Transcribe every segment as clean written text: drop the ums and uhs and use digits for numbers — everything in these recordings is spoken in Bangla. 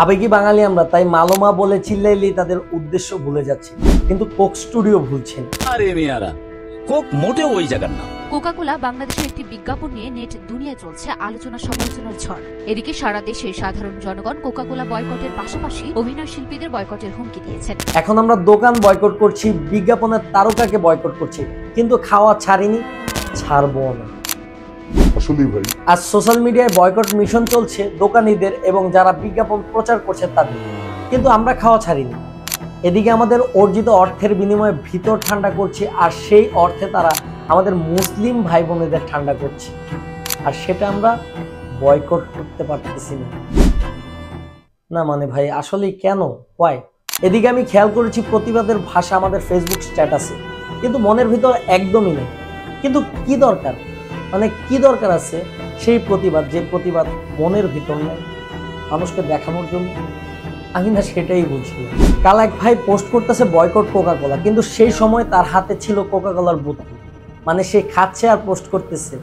আবেগী বাঙালি আমরা, তাই মালোমা বলে চিল্লাইলেই তাদের উদ্দেশ্য ভুলে যাচ্ছে, কিন্তু কোক স্টুডিও ভুলছেন। আরে মেয়ারা, কোক মোটেও ওই জায়গার না। কোকা-কোলা বাংলাদেশের একটি বিজ্ঞাপন নিয়ে নেট দুনিয়ায় চলছে আলোচনা সমালোচনার ঝড়। এদিকে সারা দেশে সাধারণ জনগণ কোকা-কোলা বয়কটের পাশাপাশি অভিনয় শিল্পীদের বয়কটের হুমকি দিয়েছেন। এখন আমরা দোকান বয়কট করছি, বিজ্ঞাপনের তারকাকে বয়কট করছি, কিন্তু খাওয়া ছাড়িনি, ছাড়বো না। আসলেই ভাই, আজ সোশ্যাল মিডিয়ায় বয়কট মিশন চলছে দোকানীদের এবং যারা বিজ্ঞাপন প্রচার করছে তাদের, কিন্তু আমরা খাওয়া ছাড়িনি। এদিকে আমাদের অর্জিত অর্থের বিনিময়ে ভিতর ঠান্ডা করছি, আর সেই অর্থে তারা আমাদের মুসলিম ভাই বোনেদের ঠান্ডা করছে, আর সেটা আমরা বয়কট করতে পারতেছি না। না মানে ভাই, আসলে কেন, ওয়াই? এদিকে আমি খেয়াল করেছি প্রতিবাদের ভাষা আমাদের ফেসবুক স্ট্যাটাসে, কিন্তু মনের ভিতর একদমই নেই। কিন্তু কি দরকার, মানে কি দরকার আছে সেই প্রতিবাদ, যে প্রতিবাদ মনের ভিতর নেই, মানুষকে দেখানোর জন্য? আমি না সেটাই বুঝি। কাল এক ভাই পোস্ট করতেছে বয়কট কোকা-কোলা, কিন্তু সেই সময় তার হাতে ছিল কোকা-কোলার বোতল, মানে সে খাচ্ছে আর পোস্ট করতেছে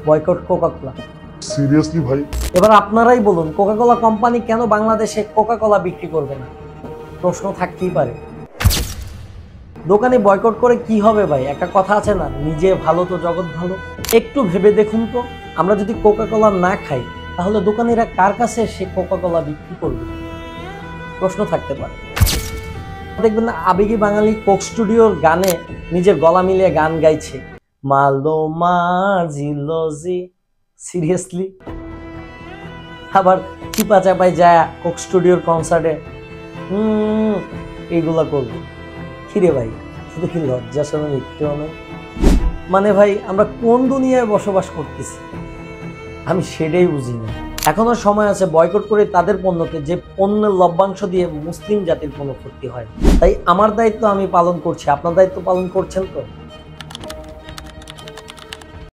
বয়কট কোকা-কোলা। সিরিয়াসলি ভাই? এবার আপনারাই বলুন, কোকা-কোলা কোম্পানি কেন বাংলাদেশে কোকা-কোলা বিক্রি করবে না? প্রশ্ন থাকতেই পারে। দোকানে বয়কট করে কি হবে ভাই? একটা কথা আছে না, নিজে ভালো তো জগৎ ভালো। একটু ভেবে দেখুন তো, আমরা যদি কোকা-কোলা না খাই তাহলে দোকানিরা কার কাছে সে কোকা-কোলা বিক্রি করবে? প্রশ্ন থাকতে পারে। দেখবেন না, আবেগী বাঙালি কোক স্টুডিওর গানে নিজের গলা মিলিয়ে গান গাইছে, মালোমা জিলোজি। সিরিয়াসলি? আবার চিপা চাপাই যায় কোক স্টুডিওর কনসার্টে এইগুলা করবো। কিরে ভাই, শুধু কি লজ্জা শরম একটু নেই? মানে ভাই, আমরা কোন দুনিয়ায় বসবাস করতেছি আমি সেটাই বুঝি না। এখনো সময় আছে, বয়কট করে তাদের পণ্যকে যে পণ্যের লভ্যাংশ দিয়ে মুসলিম জাতির কোনো ক্ষতি হয়। তাই আমার দায়িত্ব আমি পালন করছি, আপনার দায়িত্ব পালন করছেন তো?